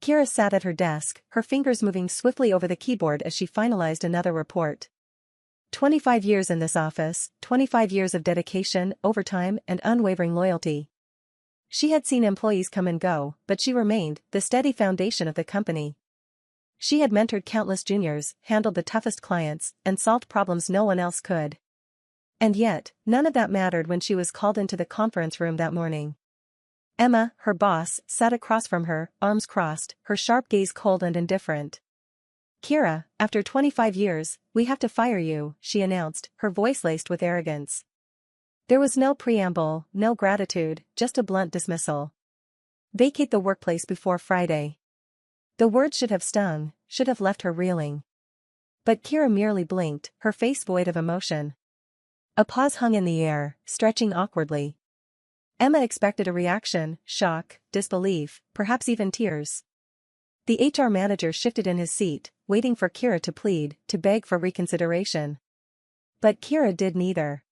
Kira sat at her desk, her fingers moving swiftly over the keyboard as she finalized another report. 25 years in this office, 25 years of dedication, overtime, and unwavering loyalty. She had seen employees come and go, but she remained the steady foundation of the company. She had mentored countless juniors, handled the toughest clients, and solved problems no one else could. And yet, none of that mattered when she was called into the conference room that morning. Emma, her boss, sat across from her, arms crossed, her sharp gaze cold and indifferent. "Kira, after 25 years, we have to fire you," she announced, her voice laced with arrogance. There was no preamble, no gratitude, just a blunt dismissal. "Vacate the workplace before Friday." The words should have stung, should have left her reeling. But Kira merely blinked, her face void of emotion. A pause hung in the air, stretching awkwardly. Emma expected a reaction, shock, disbelief, perhaps even tears. The HR manager shifted in his seat, waiting for Kira to plead, to beg for reconsideration. But Kira did neither.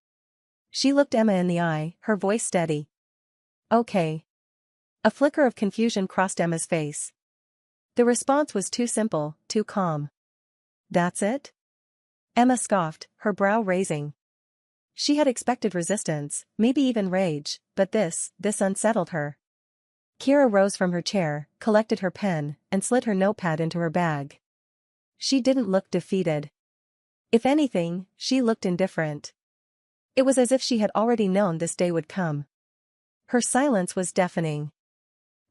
She looked Emma in the eye, her voice steady. "Okay." A flicker of confusion crossed Emma's face. The response was too simple, too calm. "That's it?" Emma scoffed, her brow raising. She had expected resistance, maybe even rage, but this unsettled her. Kira rose from her chair, collected her pen, and slid her notepad into her bag. She didn't look defeated. If anything, she looked indifferent. It was as if she had already known this day would come. Her silence was deafening.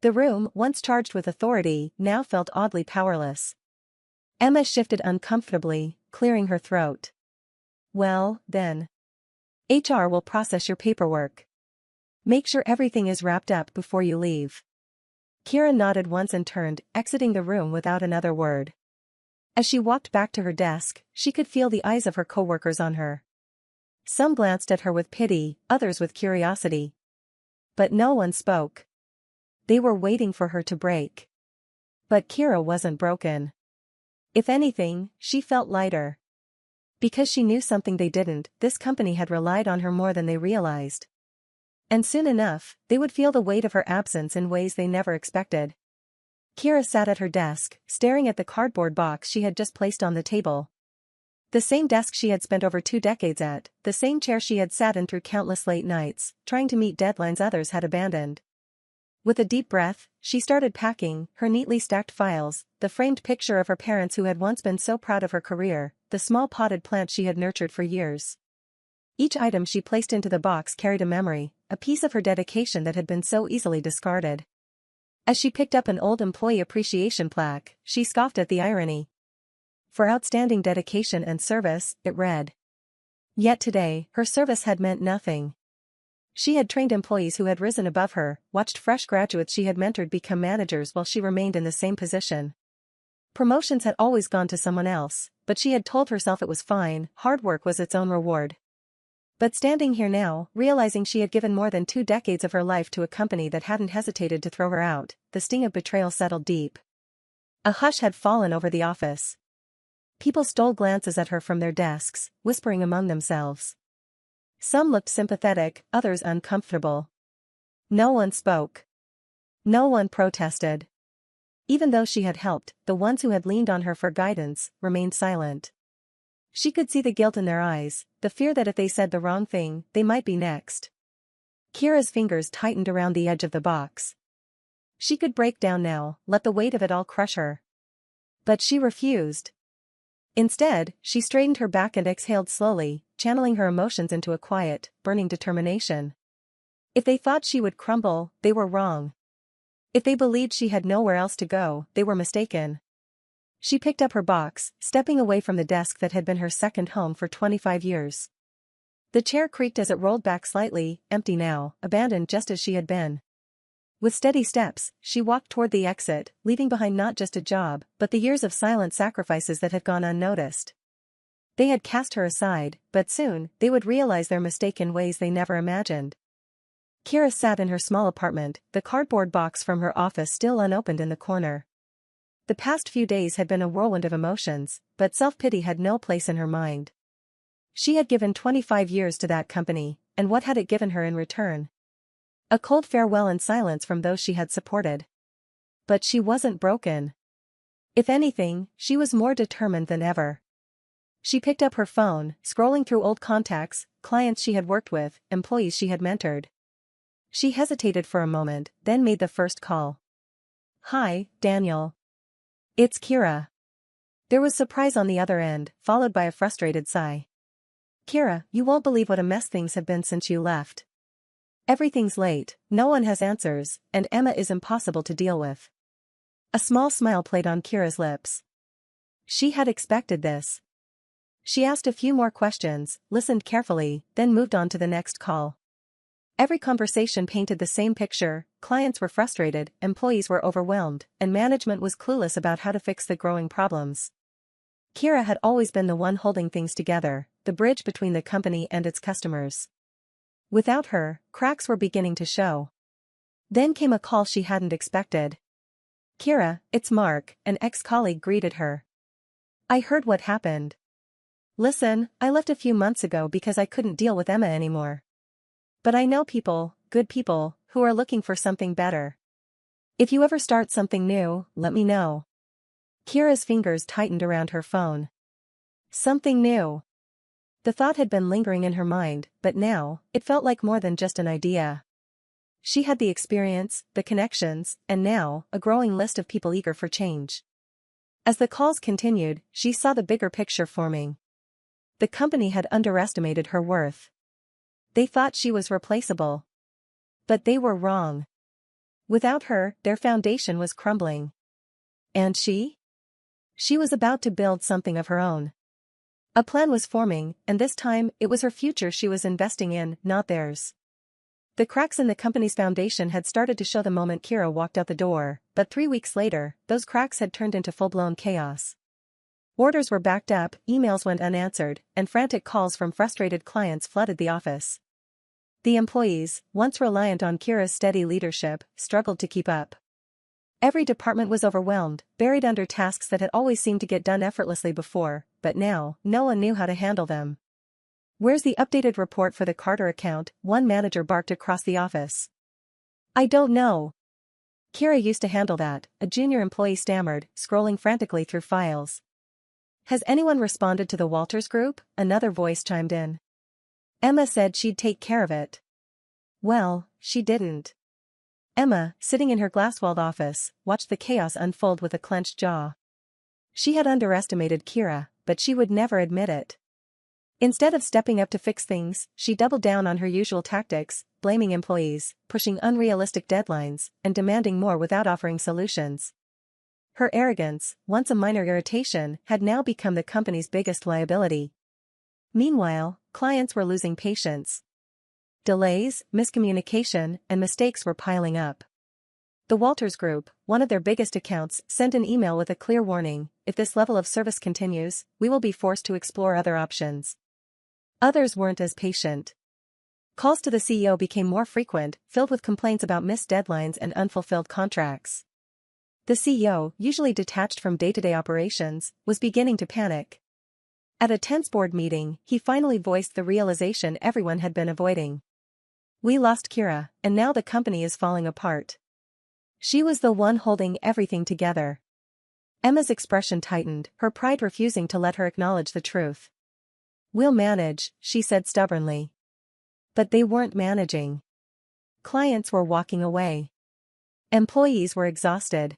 The room, once charged with authority, now felt oddly powerless. Emma shifted uncomfortably, clearing her throat. "Well, then. HR will process your paperwork. Make sure everything is wrapped up before you leave." Kira nodded once and turned, exiting the room without another word. As she walked back to her desk, she could feel the eyes of her coworkers on her. Some glanced at her with pity, others with curiosity. But no one spoke. They were waiting for her to break. But Kira wasn't broken. If anything, she felt lighter. Because she knew something they didn't, this company had relied on her more than they realized. And soon enough, they would feel the weight of her absence in ways they never expected. Kira sat at her desk, staring at the cardboard box she had just placed on the table. The same desk she had spent over 2 decades at, the same chair she had sat in through countless late nights, trying to meet deadlines others had abandoned. With a deep breath, she started packing, her neatly stacked files, the framed picture of her parents who had once been so proud of her career, the small potted plant she had nurtured for years. Each item she placed into the box carried a memory, a piece of her dedication that had been so easily discarded. As she picked up an old employee appreciation plaque, she scoffed at the irony. "For outstanding dedication and service," it read. Yet today, her service had meant nothing. She had trained employees who had risen above her, watched fresh graduates she had mentored become managers while she remained in the same position. Promotions had always gone to someone else, but she had told herself it was fine, hard work was its own reward. But standing here now, realizing she had given more than 2 decades of her life to a company that hadn't hesitated to throw her out, the sting of betrayal settled deep. A hush had fallen over the office. People stole glances at her from their desks, whispering among themselves. Some looked sympathetic, others uncomfortable. No one spoke. No one protested. Even though she had helped, the ones who had leaned on her for guidance remained silent. She could see the guilt in their eyes, the fear that if they said the wrong thing, they might be next. Kira's fingers tightened around the edge of the box. She could break down now, let the weight of it all crush her. But she refused. Instead, she straightened her back and exhaled slowly, channeling her emotions into a quiet, burning determination. If they thought she would crumble, they were wrong. If they believed she had nowhere else to go, they were mistaken. She picked up her box, stepping away from the desk that had been her second home for 25 years. The chair creaked as it rolled back slightly, empty now, abandoned just as she had been. With steady steps, she walked toward the exit, leaving behind not just a job, but the years of silent sacrifices that had gone unnoticed. They had cast her aside, but soon, they would realize their mistake in ways they never imagined. Kira sat in her small apartment, the cardboard box from her office still unopened in the corner. The past few days had been a whirlwind of emotions, but self-pity had no place in her mind. She had given 25 years to that company, and what had it given her in return? A cold farewell and silence from those she had supported. But she wasn't broken. If anything, she was more determined than ever. She picked up her phone, scrolling through old contacts, clients she had worked with, employees she had mentored. She hesitated for a moment, then made the first call. "Hi, Daniel. It's Kira." There was surprise on the other end, followed by a frustrated sigh. "Kira, you won't believe what a mess things have been since you left. Everything's late, no one has answers, and Emma is impossible to deal with." A small smile played on Kira's lips. She had expected this. She asked a few more questions, listened carefully, then moved on to the next call. Every conversation painted the same picture: clients were frustrated, employees were overwhelmed, and management was clueless about how to fix the growing problems. Kira had always been the one holding things together, the bridge between the company and its customers. Without her, cracks were beginning to show. Then came a call she hadn't expected. "Kira, it's Mark," an ex-colleague greeted her. "I heard what happened. Listen, I left a few months ago because I couldn't deal with Emma anymore. But I know people, good people, who are looking for something better. If you ever start something new, let me know." Kira's fingers tightened around her phone. Something new. The thought had been lingering in her mind, but now, it felt like more than just an idea. She had the experience, the connections, and now, a growing list of people eager for change. As the calls continued, she saw the bigger picture forming. The company had underestimated her worth. They thought she was replaceable. But they were wrong. Without her, their foundation was crumbling. And she? She was about to build something of her own. A plan was forming, and this time, it was her future she was investing in, not theirs. The cracks in the company's foundation had started to show the moment Kira walked out the door, but 3 weeks later, those cracks had turned into full-blown chaos. Orders were backed up, emails went unanswered, and frantic calls from frustrated clients flooded the office. The employees, once reliant on Kira's steady leadership, struggled to keep up. Every department was overwhelmed, buried under tasks that had always seemed to get done effortlessly before, but now, no one knew how to handle them. "Where's the updated report for the Carter account?" one manager barked across the office. "I don't know." Kira used to handle that, a junior employee stammered, scrolling frantically through files. "Has anyone responded to the Walters group?" another voice chimed in. "Emma said she'd take care of it." "Well, she didn't." Emma, sitting in her glass-walled office, watched the chaos unfold with a clenched jaw. She had underestimated Kira, but she would never admit it. Instead of stepping up to fix things, she doubled down on her usual tactics, blaming employees, pushing unrealistic deadlines, and demanding more without offering solutions. Her arrogance, once a minor irritation, had now become the company's biggest liability. Meanwhile, clients were losing patience. Delays, miscommunication, and mistakes were piling up. The Walters Group, one of their biggest accounts, sent an email with a clear warning: "If this level of service continues, we will be forced to explore other options." Others weren't as patient. Calls to the CEO became more frequent, filled with complaints about missed deadlines and unfulfilled contracts. The CEO, usually detached from day-to-day operations, was beginning to panic. At a tense board meeting, he finally voiced the realization everyone had been avoiding. "We lost Kira, and now the company is falling apart." She was the one holding everything together. Emma's expression tightened, her pride refusing to let her acknowledge the truth. "We'll manage," she said stubbornly. But they weren't managing. Clients were walking away. Employees were exhausted.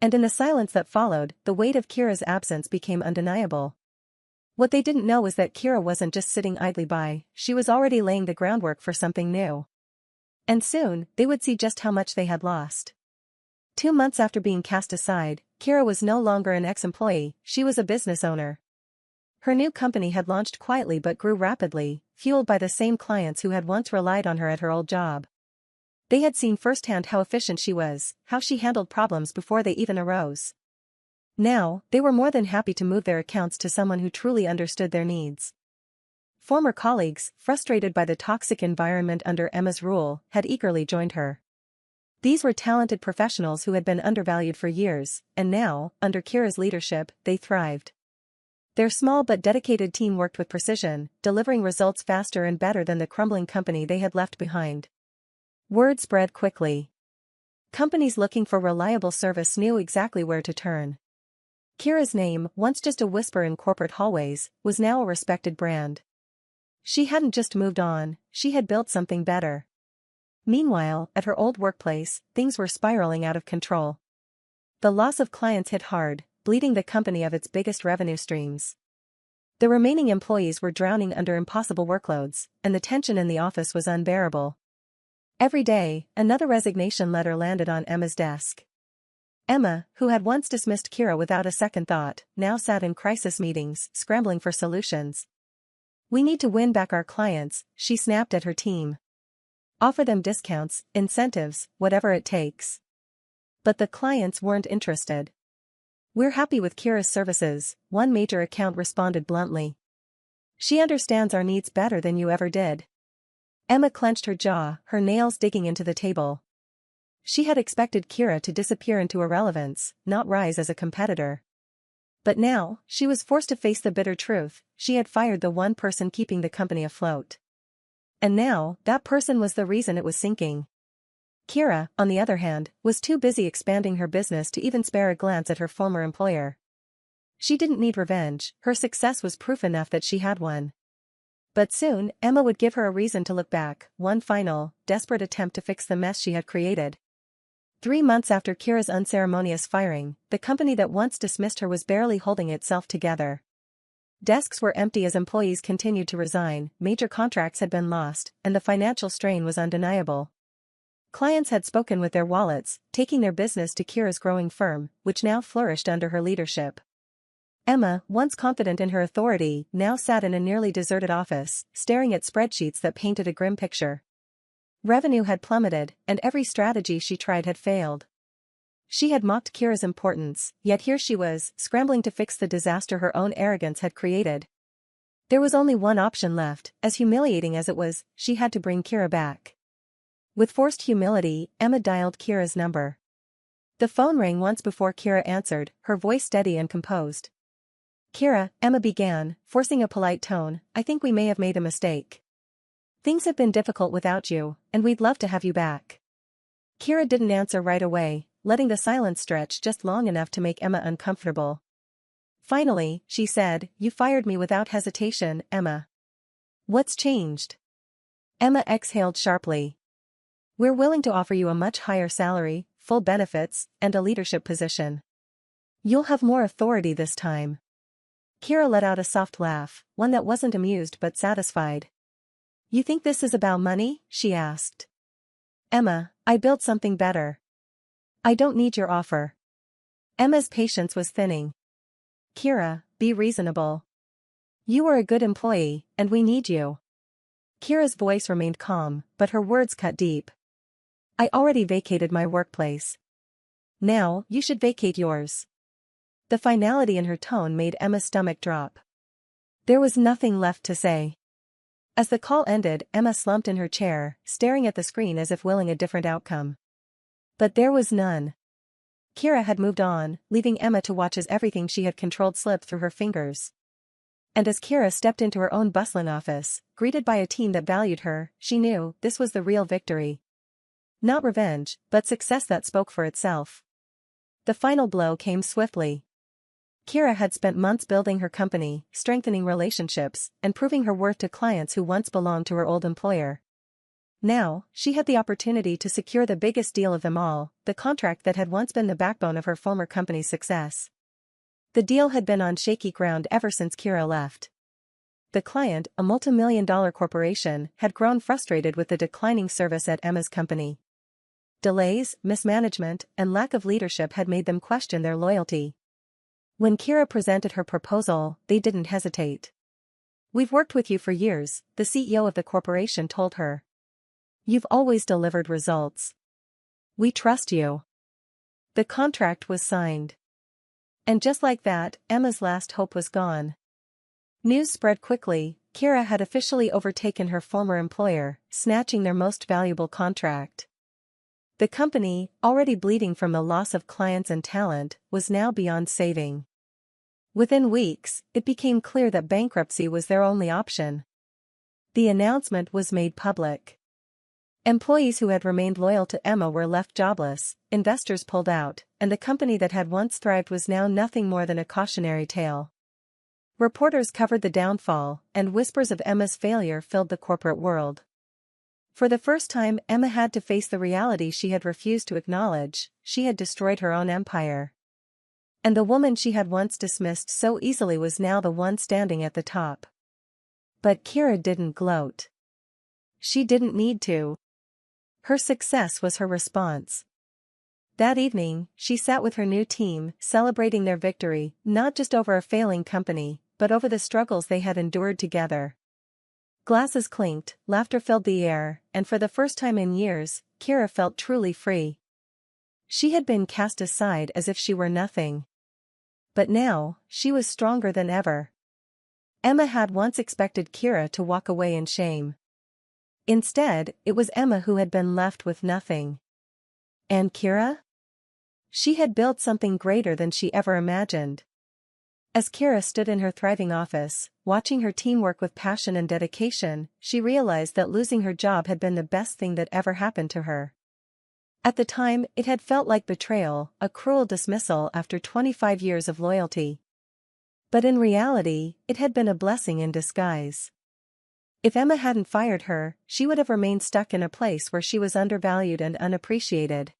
And in the silence that followed, the weight of Kira's absence became undeniable. What they didn't know was that Kira wasn't just sitting idly by, she was already laying the groundwork for something new. And soon, they would see just how much they had lost. 2 months after being cast aside, Kira was no longer an ex-employee, she was a business owner. Her new company had launched quietly but grew rapidly, fueled by the same clients who had once relied on her at her old job. They had seen firsthand how efficient she was, how she handled problems before they even arose. Now, they were more than happy to move their accounts to someone who truly understood their needs. Former colleagues, frustrated by the toxic environment under Emma's rule, had eagerly joined her. These were talented professionals who had been undervalued for years, and now, under Kira's leadership, they thrived. Their small but dedicated team worked with precision, delivering results faster and better than the crumbling company they had left behind. Word spread quickly. Companies looking for reliable service knew exactly where to turn. Kira's name, once just a whisper in corporate hallways, was now a respected brand. She hadn't just moved on, she had built something better. Meanwhile, at her old workplace, things were spiraling out of control. The loss of clients hit hard, bleeding the company of its biggest revenue streams. The remaining employees were drowning under impossible workloads, and the tension in the office was unbearable. Every day, another resignation letter landed on Emma's desk. Emma, who had once dismissed Kira without a second thought, now sat in crisis meetings, scrambling for solutions. "We need to win back our clients," she snapped at her team. "Offer them discounts, incentives, whatever it takes." But the clients weren't interested. "We're happy with Kira's services," one major account responded bluntly. "She understands our needs better than you ever did." Emma clenched her jaw, her nails digging into the table. She had expected Kira to disappear into irrelevance, not rise as a competitor. But now, she was forced to face the bitter truth: she had fired the one person keeping the company afloat. And now, that person was the reason it was sinking. Kira, on the other hand, was too busy expanding her business to even spare a glance at her former employer. She didn't need revenge, her success was proof enough that she had one. But soon, Emma would give her a reason to look back, one final, desperate attempt to fix the mess she had created. 3 months after Kira's unceremonious firing, the company that once dismissed her was barely holding itself together. Desks were empty as employees continued to resign, major contracts had been lost, and the financial strain was undeniable. Clients had spoken with their wallets, taking their business to Kira's growing firm, which now flourished under her leadership. Emma, once confident in her authority, now sat in a nearly deserted office, staring at spreadsheets that painted a grim picture. Revenue had plummeted, and every strategy she tried had failed. She had mocked Kira's importance, yet here she was, scrambling to fix the disaster her own arrogance had created. There was only one option left: as humiliating as it was, she had to bring Kira back. With forced humility, Emma dialed Kira's number. The phone rang once before Kira answered, her voice steady and composed. "Kira," Emma began, forcing a polite tone, "I think we may have made a mistake. Things have been difficult without you, and we'd love to have you back." Kira didn't answer right away, letting the silence stretch just long enough to make Emma uncomfortable. Finally, she said, "You fired me without hesitation, Emma. What's changed?" Emma exhaled sharply. "We're willing to offer you a much higher salary, full benefits, and a leadership position. You'll have more authority this time." Kira let out a soft laugh, one that wasn't amused but satisfied. "You think this is about money?" she asked. "Emma, I built something better. I don't need your offer." Emma's patience was thinning. "Kira, be reasonable. You are a good employee, and we need you." Kira's voice remained calm, but her words cut deep. "I already vacated my workplace. Now, you should vacate yours." The finality in her tone made Emma's stomach drop. There was nothing left to say. As the call ended, Emma slumped in her chair, staring at the screen as if willing a different outcome. But there was none. Kira had moved on, leaving Emma to watch as everything she had controlled slipped through her fingers. And as Kira stepped into her own bustling office, greeted by a team that valued her, she knew this was the real victory. Not revenge, but success that spoke for itself. The final blow came swiftly. Kira had spent months building her company, strengthening relationships, and proving her worth to clients who once belonged to her old employer. Now, she had the opportunity to secure the biggest deal of them all, the contract that had once been the backbone of her former company's success. The deal had been on shaky ground ever since Kira left. The client, a multi-million-dollar corporation, had grown frustrated with the declining service at Emma's company. Delays, mismanagement, and lack of leadership had made them question their loyalty. When Kira presented her proposal, they didn't hesitate. "We've worked with you for years," the CEO of the corporation told her. "You've always delivered results. We trust you." The contract was signed. And just like that, Emma's last hope was gone. News spread quickly: Kira had officially overtaken her former employer, snatching their most valuable contract. The company, already bleeding from the loss of clients and talent, was now beyond saving. Within weeks, it became clear that bankruptcy was their only option. The announcement was made public. Employees who had remained loyal to Emma were left jobless, investors pulled out, and the company that had once thrived was now nothing more than a cautionary tale. Reporters covered the downfall, and whispers of Emma's failure filled the corporate world. For the first time, Emma had to face the reality she had refused to acknowledge: she had destroyed her own empire. And the woman she had once dismissed so easily was now the one standing at the top. But Kira didn't gloat. She didn't need to. Her success was her response. That evening, she sat with her new team, celebrating their victory, not just over a failing company, but over the struggles they had endured together. Glasses clinked, laughter filled the air, and for the first time in years, Kira felt truly free. She had been cast aside as if she were nothing. But now, she was stronger than ever. Emma had once expected Kira to walk away in shame. Instead, it was Emma who had been left with nothing. And Kira? She had built something greater than she ever imagined. As Kira stood in her thriving office, watching her team work with passion and dedication, she realized that losing her job had been the best thing that ever happened to her. At the time, it had felt like betrayal, a cruel dismissal after 25 years of loyalty. But in reality, it had been a blessing in disguise. If Emma hadn't fired her, she would have remained stuck in a place where she was undervalued and unappreciated.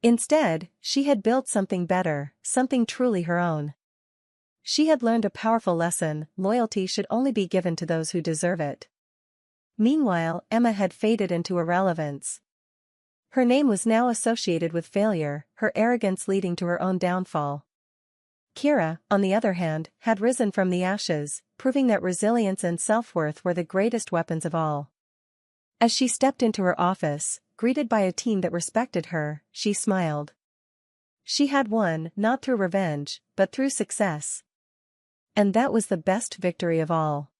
Instead, she had built something better, something truly her own. She had learned a powerful lesson: loyalty should only be given to those who deserve it. Meanwhile, Emma had faded into irrelevance. Her name was now associated with failure, her arrogance leading to her own downfall. Kira, on the other hand, had risen from the ashes, proving that resilience and self-worth were the greatest weapons of all. As she stepped into her office, greeted by a team that respected her, she smiled. She had won, not through revenge, but through success. And that was the best victory of all.